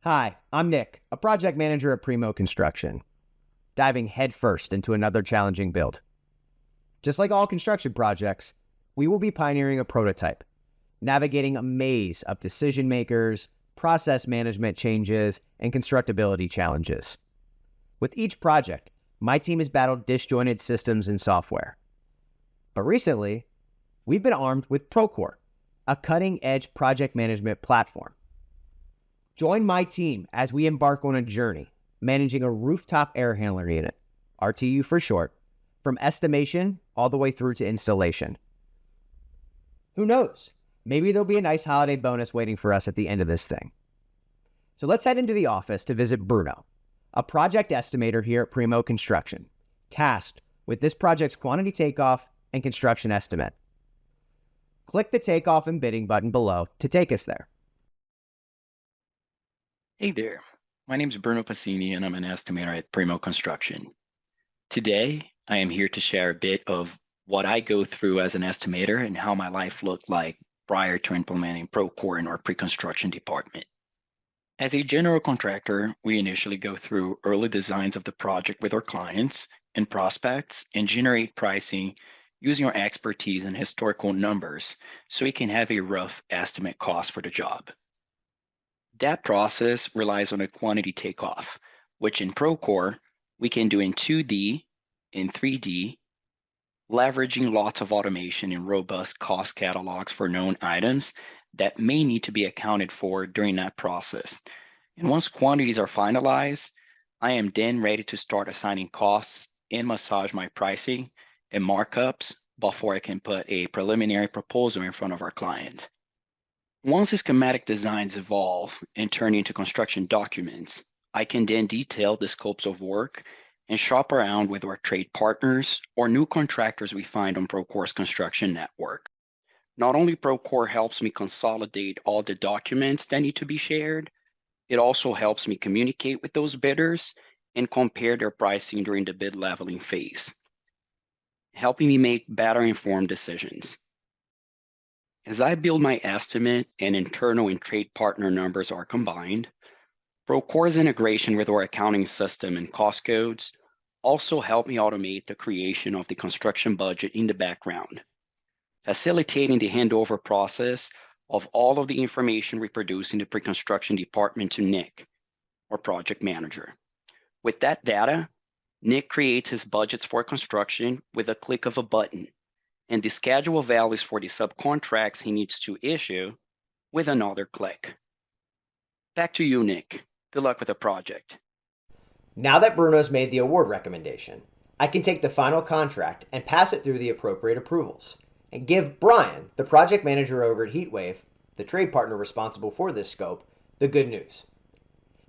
Hi, I'm Nick, a project manager at Primo Construction, diving headfirst into another challenging build. Just like all construction projects, we will be pioneering a prototype, navigating a maze of decision makers, process management changes, and constructability challenges. With each project, my team has battled disjointed systems and software. But recently, we've been armed with Procore, a cutting-edge project management platform. Join my team as we embark on a journey managing a rooftop air handler unit, RTU for short, from estimation all the way through to installation. Who knows? Maybe there'll be a nice holiday bonus waiting for us at the end of this thing. So let's head into the office to visit Bruno, a project estimator here at Primo Construction, tasked with this project's quantity takeoff and construction estimate. Click the takeoff and bidding button below to take us there. Hey there, my name is Bruno Passini and I'm an estimator at Primo Construction. Today, I am here to share a bit of what I go through as an estimator and how my life looked like prior to implementing Procore in our pre-construction department. As a general contractor, we initially go through early designs of the project with our clients and prospects and generate pricing using our expertise and historical numbers so we can have a rough estimate cost for the job. That process relies on a quantity takeoff, which in Procore, we can do in 2D and 3D, leveraging lots of automation and robust cost catalogs for known items that may need to be accounted for during that process. And once quantities are finalized, I am then ready to start assigning costs and massage my pricing and markups before I can put a preliminary proposal in front of our client. Once the schematic designs evolve and turn into construction documents, I can then detail the scopes of work and shop around with our trade partners or new contractors we find on Procore's construction network. Not only Procore helps me consolidate all the documents that need to be shared, it also helps me communicate with those bidders and compare their pricing during the bid leveling phase, helping me make better informed decisions. As I build my estimate and internal and trade partner numbers are combined, Procore's integration with our accounting system and cost codes also help me automate the creation of the construction budget in the background, facilitating the handover process of all of the information we produce in the pre-construction department to Nick, our project manager. With that data, Nick creates his budgets for construction with a click of a button, and the schedule values for the subcontracts he needs to issue with another click. Back to you, Nick. Good luck with the project. Now that Bruno's made the award recommendation, I can take the final contract and pass it through the appropriate approvals, and give Brian, the project manager over at Heatwave, the trade partner responsible for this scope, the good news.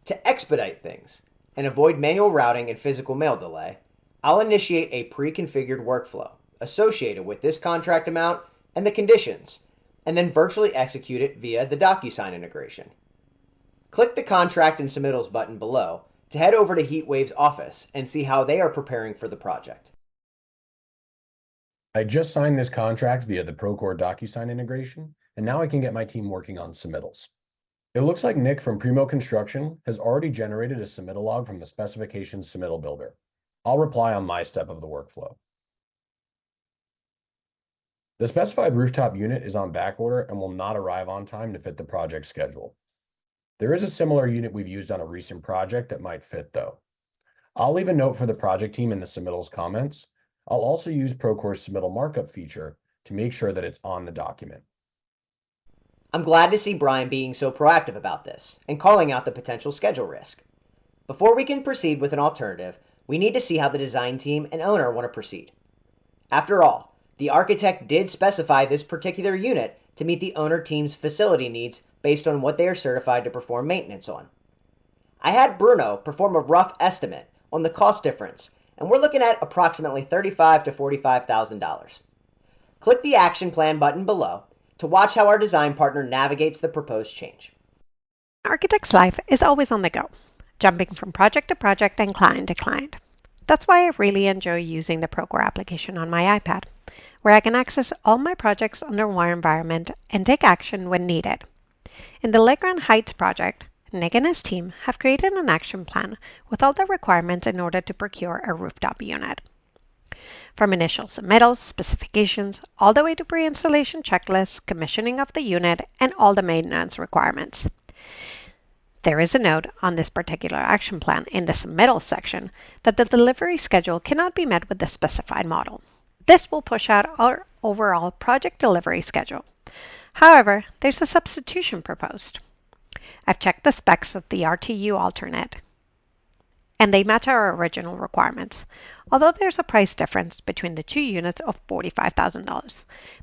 To expedite things and avoid manual routing and physical mail delay, I'll initiate a pre-configured workflow associated with this contract amount and the conditions, and then virtually execute it via the DocuSign integration. Click the Contract and Submittals button below to head over to Heatwave's office and see how they are preparing for the project. I just signed this contract via the Procore DocuSign integration, and now I can get my team working on submittals. It looks like Nick from Primo Construction has already generated a submittal log from the specifications submittal builder. I'll reply on my step of the workflow. The specified rooftop unit is on back order and will not arrive on time to fit the project schedule. There is a similar unit we've used on a recent project that might fit though. I'll leave a note for the project team in the submittals comments. I'll also use Procore's submittal markup feature to make sure that it's on the document. I'm glad to see Brian being so proactive about this and calling out the potential schedule risk. Before we can proceed with an alternative, we need to see how the design team and owner want to proceed. After all, the architect did specify this particular unit to meet the owner team's facility needs based on what they are certified to perform maintenance on. I had Bruno perform a rough estimate on the cost difference, and we're looking at approximately $35,000 to $45,000. Click the Action Plan button below to watch how our design partner navigates the proposed change. An architect's life is always on the go, jumping from project to project and client to client. That's why I really enjoy using the Procore application on my iPad, where I can access all my projects under one environment and take action when needed. In the Legrand Heights project, Nick and his team have created an action plan with all the requirements in order to procure a rooftop unit. From initial submittals, specifications, all the way to pre-installation checklists, commissioning of the unit, and all the maintenance requirements. There is a note on this particular action plan in the submittal section that the delivery schedule cannot be met with the specified model. This will push out our overall project delivery schedule. However, there's a substitution proposed. I've checked the specs of the RTU alternate, and they match our original requirements, although there's a price difference between the two units of $45,000,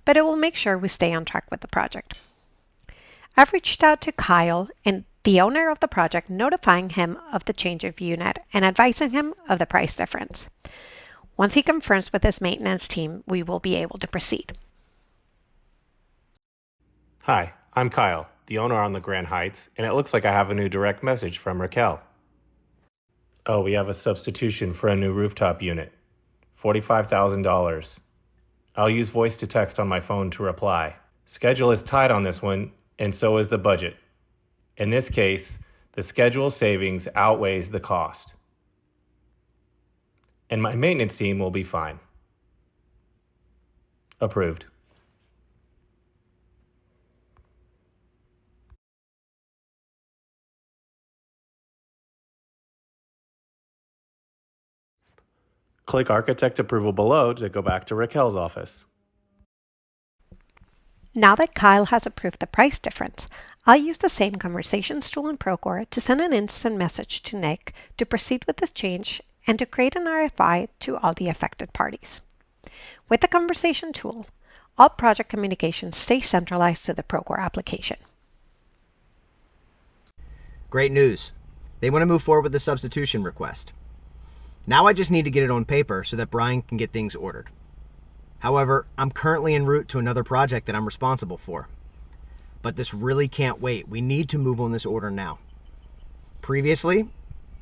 but it will make sure we stay on track with the project. I've reached out to Kyle, and the owner of the project, notifying him of the change of unit and advising him of the price difference. Once he confirms with his maintenance team, we will be able to proceed. Hi, I'm Kyle, the owner on the Grand Heights, and it looks like I have a new direct message from Raquel. Oh, we have a substitution for a new rooftop unit. $45,000. I'll use voice to text on my phone to reply. Schedule is tight on this one, and so is the budget. In this case, the schedule savings outweighs the cost. And my maintenance team will be fine. Approved. Click Architect Approval below to go back to Raquel's office. Now that Kyle has approved the price difference, I'll use the same conversations tool in Procore to send an instant message to Nick to proceed with this change and to create an RFI to all the affected parties. With the conversation tool, all project communications stay centralized to the Procore application. Great news. They want to move forward with the substitution request. Now I just need to get it on paper so that Brian can get things ordered. However, I'm currently en route to another project that I'm responsible for. But this really can't wait. We need to move on this order now. Previously,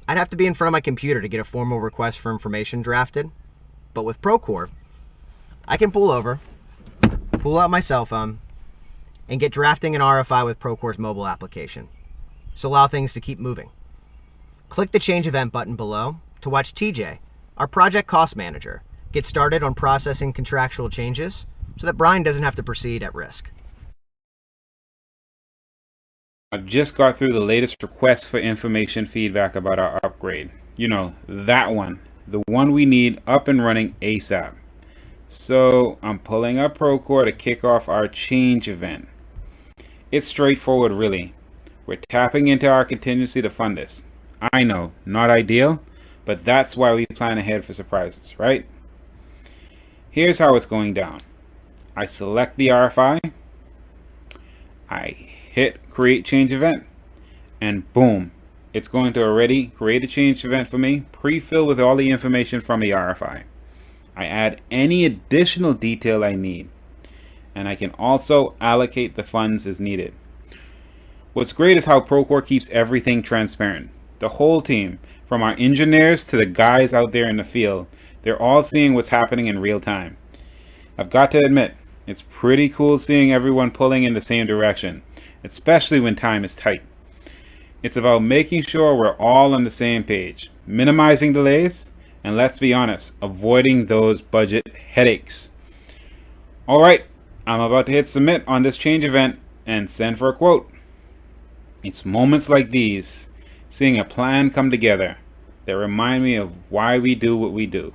I'd have to be in front of my computer to get a formal request for information drafted. But with Procore, I can pull out my cell phone, and get drafting an RFI with Procore's mobile application. So allow things to keep moving. Click the Change Event button below to watch TJ, our project cost manager, get started on processing contractual changes so that Brian doesn't have to proceed at risk. I've just got through the latest request for information feedback about our upgrade. You know, that one. The one we need up and running ASAP. So I'm pulling up Procore to kick off our change event. It's straightforward, really. We're tapping into our contingency to fund this. I know, not ideal, but that's why we plan ahead for surprises, right? Here's how it's going down. I select the RFI, I hit Create Change Event, and boom, it's going to already create a change event for me, pre-filled with all the information from the RFI. I add any additional detail I need, and I can also allocate the funds as needed. What's great is how Procore keeps everything transparent. The whole team, from our engineers to the guys out there in the field, they're all seeing what's happening in real time. I've got to admit, it's pretty cool seeing everyone pulling in the same direction, especially when time is tight. It's about making sure we're all on the same page, minimizing delays, and let's be honest, avoiding those budget headaches. Alright, I'm about to hit submit on this change event and send for a quote. It's moments like these, seeing a plan come together, that remind me of why we do what we do.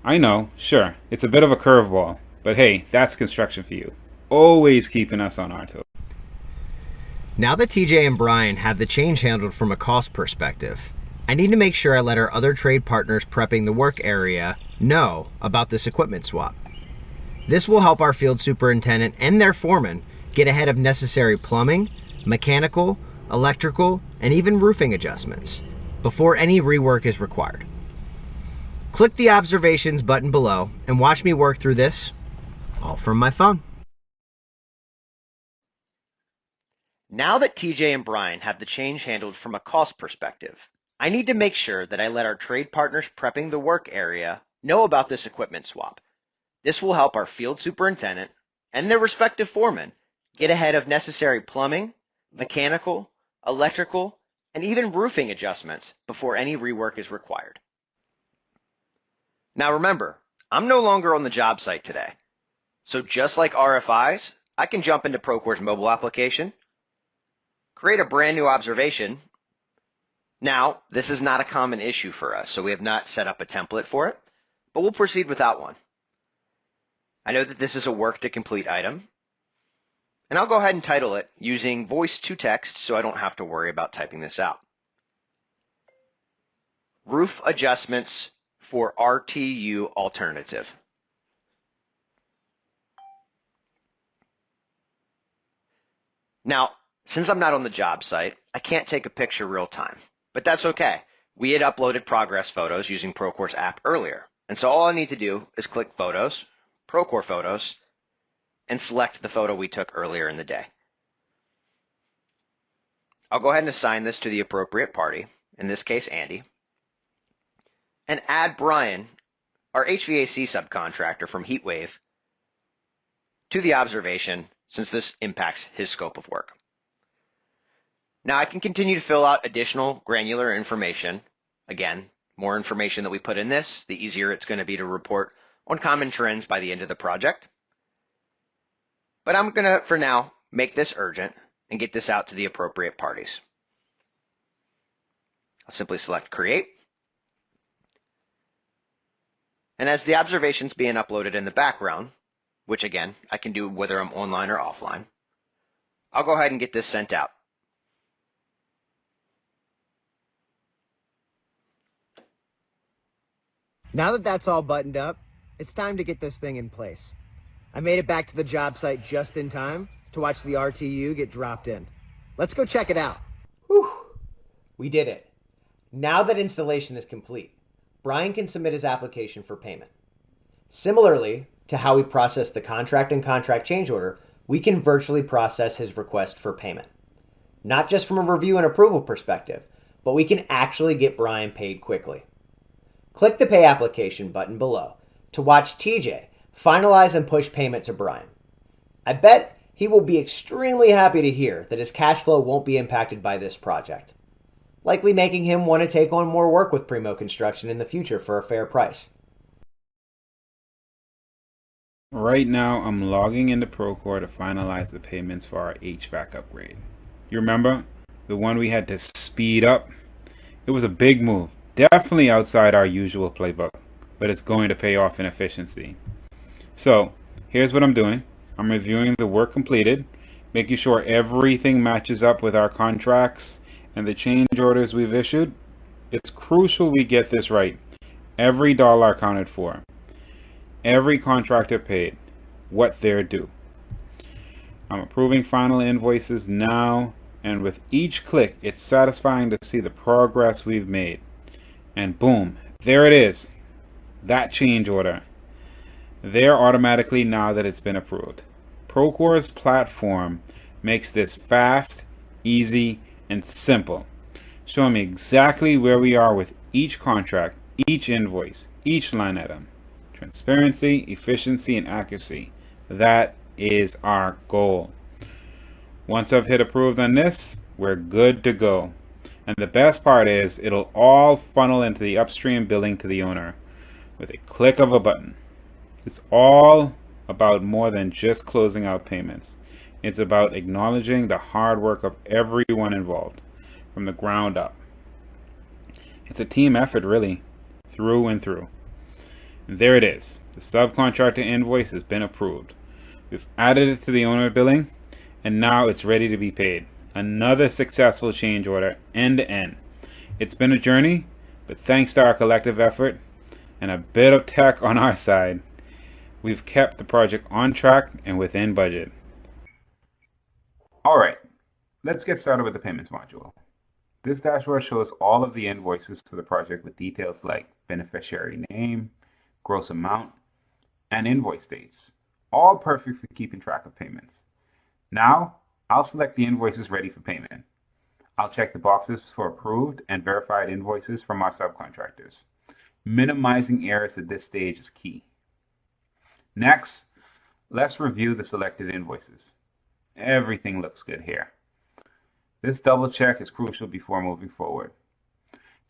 I know, sure, it's a bit of a curveball, but hey, that's construction for you. Always keeping us on our toes. Now that TJ and Brian have the change handled from a cost perspective, I need to make sure I let our other trade partners prepping the work area know about this equipment swap. This will help our field superintendent and their foreman get ahead of necessary plumbing, mechanical, electrical, and even roofing adjustments before any rework is required. Click the observations button below and watch me work through this, all from my phone. Now that TJ and Brian have the change handled from a cost perspective, I need to make sure that I let our trade partners prepping the work area know about this equipment swap. This will help our field superintendent and their respective foremen get ahead of necessary plumbing, mechanical, electrical, and even roofing adjustments before any rework is required. Now remember, I'm no longer on the job site today. So just like RFIs, I can jump into Procore's mobile application, create a brand new observation. Now, this is not a common issue for us, so we have not set up a template for it, but we'll proceed without one. I know that this is a work to complete item, and I'll go ahead and title it using voice to text so I don't have to worry about typing this out. Roof adjustments for RTU alternative. Now, since I'm not on the job site, I can't take a picture real time, but that's okay. We had uploaded progress photos using Procore's app earlier, and so all I need to do is click Photos, Procore Photos, and select the photo we took earlier in the day. I'll go ahead and assign this to the appropriate party, in this case Andy, and add Brian, our HVAC subcontractor from Heatwave, to the observation since this impacts his scope of work. Now I can continue to fill out additional granular information. Again, more information that we put in this, the easier it's going to be to report on common trends by the end of the project. But I'm going to, for now, make this urgent and get this out to the appropriate parties. I'll simply select Create. And as the observation's being uploaded in the background, which again, I can do whether I'm online or offline, I'll go ahead and get this sent out. Now that that's all buttoned up, it's time to get this thing in place. I made it back to the job site just in time to watch the RTU get dropped in. Let's go check it out. Whew, we did it. Now that installation is complete, Brian can submit his application for payment. Similarly to how we process the contract and contract change order, we can virtually process his request for payment. Not just from a review and approval perspective, but we can actually get Brian paid quickly. Click the Pay Application button below to watch TJ finalize and push payment to Brian. I bet he will be extremely happy to hear that his cash flow won't be impacted by this project, likely making him want to take on more work with Primo Construction in the future for a fair price. Right now, I'm logging into Procore to finalize the payments for our HVAC upgrade. You remember the one we had to speed up? It was a big move, definitely outside our usual playbook, but it's going to pay off in efficiency. So, here's what I'm doing. I'm reviewing the work completed, making sure everything matches up with our contracts and the change orders we've issued. It's crucial we get this right. Every dollar accounted for. Every contractor paid what they're due. I'm approving final invoices now, and with each click, it's satisfying to see the progress we've made. And boom, there it is, that change order. There automatically now that it's been approved. Procore's platform makes this fast, easy, and simple, showing me exactly where we are with each contract, each invoice, each line item. Transparency, efficiency, and accuracy. That is our goal. Once I've hit approved on this, we're good to go. And the best part is it'll all funnel into the upstream billing to the owner with a click of a button. It's all about more than just closing out payments. It's about acknowledging the hard work of everyone involved from the ground up. It's a team effort, really, through and through. And there it is. The subcontractor invoice has been approved. We've added it to the owner billing, and now it's ready to be paid. Another successful change order, end to end. It's been a journey, but thanks to our collective effort and a bit of tech on our side, we've kept the project on track and within budget. All right, let's get started with the payments module. This dashboard shows all of the invoices for the project with details like beneficiary name, gross amount, and invoice dates, all perfect for keeping track of payments. Now, I'll select the invoices ready for payment. I'll check the boxes for approved and verified invoices from our subcontractors. Minimizing errors at this stage is key. Next, let's review the selected invoices. Everything looks good here. This double check is crucial before moving forward.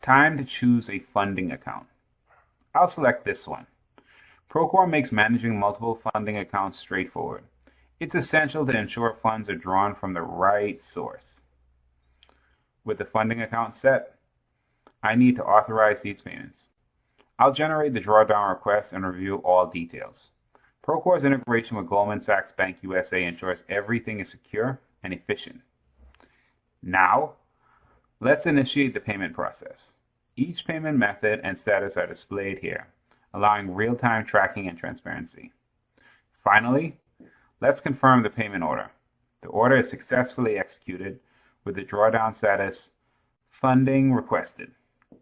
Time to choose a funding account. I'll select this one. Procore makes managing multiple funding accounts straightforward. It's essential to ensure funds are drawn from the right source. With the funding account set, I need to authorize these payments. I'll generate the drawdown request and review all details. Procore's integration with Goldman Sachs Bank USA ensures everything is secure and efficient. Now, let's initiate the payment process. Each payment method and status are displayed here, allowing real-time tracking and transparency. Finally, let's confirm the payment order. The order is successfully executed with the drawdown status funding requested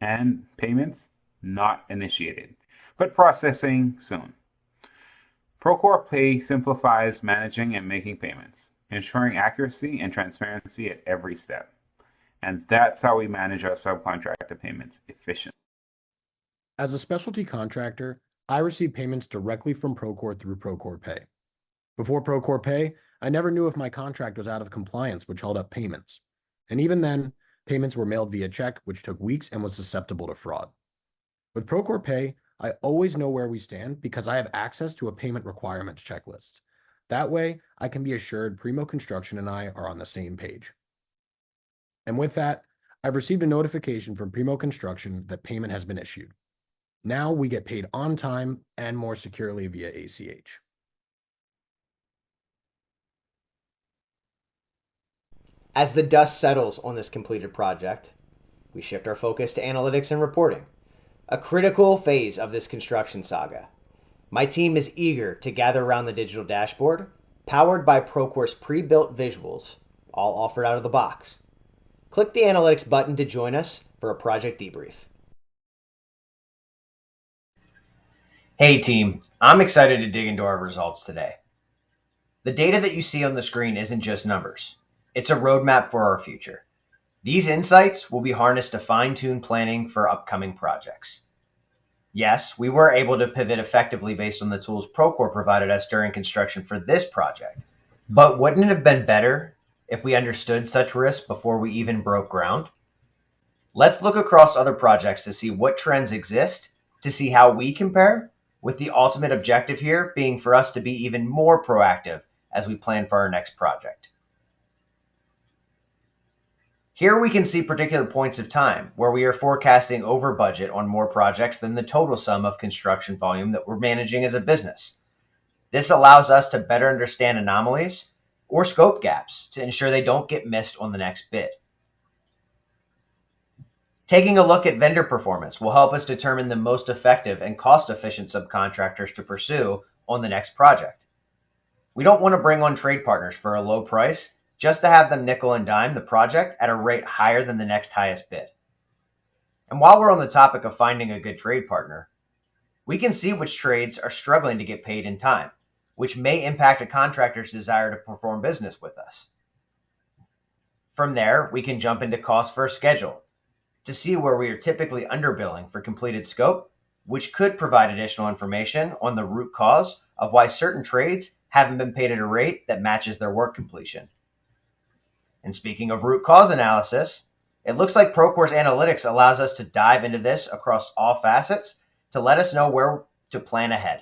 and payments not initiated, but processing soon. Procore Pay simplifies managing and making payments, ensuring accuracy and transparency at every step. And that's how we manage our subcontractor payments efficiently. As a specialty contractor, I receive payments directly from Procore through Procore Pay. Before Procore Pay, I never knew if my contract was out of compliance, which held up payments. And even then, payments were mailed via check, which took weeks and was susceptible to fraud. With Procore Pay, I always know where we stand because I have access to a payment requirements checklist. That way, I can be assured Primo Construction and I are on the same page. And with that, I've received a notification from Primo Construction that payment has been issued. Now we get paid on time and more securely via ACH. As the dust settles on this completed project, we shift our focus to analytics and reporting, a critical phase of this construction saga. My team is eager to gather around the digital dashboard, powered by Procore's pre-built visuals, all offered out of the box. Click the Analytics button to join us for a project debrief. Hey team, I'm excited to dig into our results today. The data that you see on the screen isn't just numbers. It's a roadmap for our future. These insights will be harnessed to fine-tune planning for upcoming projects. Yes, we were able to pivot effectively based on the tools Procore provided us during construction for this project. But wouldn't it have been better if we understood such risks before we even broke ground? Let's look across other projects to see what trends exist, to see how we compare, with the ultimate objective here being for us to be even more proactive as we plan for our next project. Here we can see particular points of time where we are forecasting over budget on more projects than the total sum of construction volume that we're managing as a business. This allows us to better understand anomalies or scope gaps to ensure they don't get missed on the next bid. Taking a look at vendor performance will help us determine the most effective and cost-efficient subcontractors to pursue on the next project. We don't want to bring on trade partners for a low price just to have them nickel and dime the project at a rate higher than the next highest bid. And while we're on the topic of finding a good trade partner, we can see which trades are struggling to get paid in time, which may impact a contractor's desire to perform business with us. From there, we can jump into cost for a schedule to see where we are typically underbilling for completed scope, which could provide additional information on the root cause of why certain trades haven't been paid at a rate that matches their work completion. And speaking of root cause analysis, it looks like Procore's analytics allows us to dive into this across all facets to let us know where to plan ahead.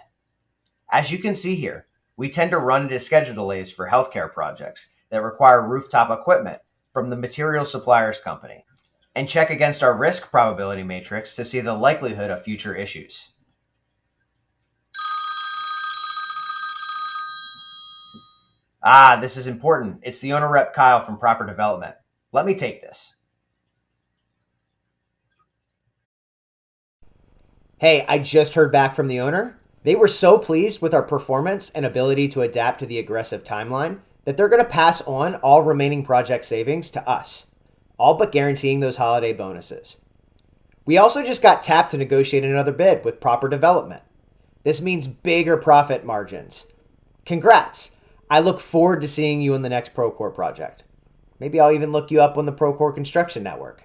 As you can see here, we tend to run into schedule delays for healthcare projects that require rooftop equipment from the material suppliers company, and check against our risk probability matrix to see the likelihood of future issues. This is important. It's the owner rep Kyle from Proper Development. Let me take this. Hey, I just heard back from the owner. They were so pleased with our performance and ability to adapt to the aggressive timeline that they're going to pass on all remaining project savings to us, all but guaranteeing those holiday bonuses. We also just got tapped to negotiate another bid with Proper Development. This means bigger profit margins. Congrats! I look forward to seeing you in the next Procore project. Maybe I'll even look you up on the Procore Construction Network.